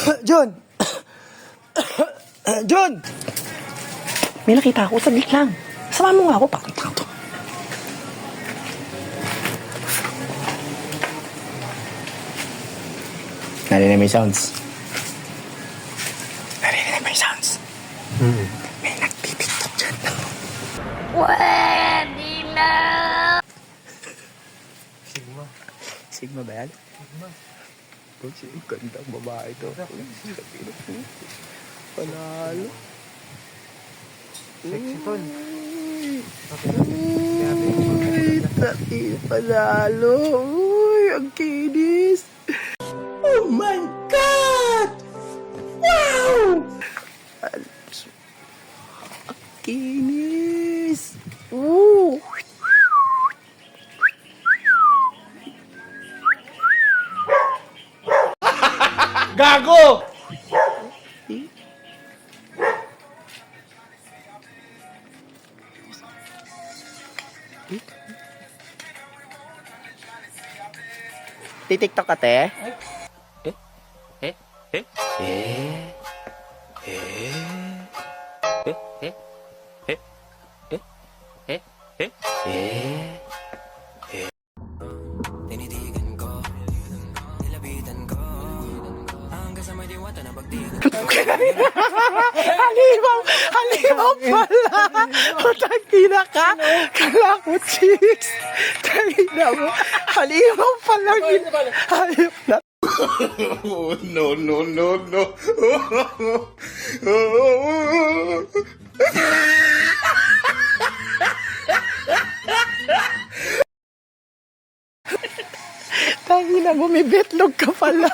John! John! May nakita ako, saglit lang. Sama mo nga ako, pakita to. Narinig may sounds. Narinig may sounds. May nagtitiktok dyan. Pwede na! Sigma ba yan? Sigma. Gandang babae to. Panalo. Sexy tol. Uy, tati, panalo. Uy, ang kinis. Oh my God! Wow! Ang kinis. Ooh. Gago! Titiktok ka, te? Halimaw pala. Utang tina ka. Kala ko chicks. Tangina mo. Halimaw pala. Hayop na. No, no, no, no. Tangina mo, may betlog ka pala.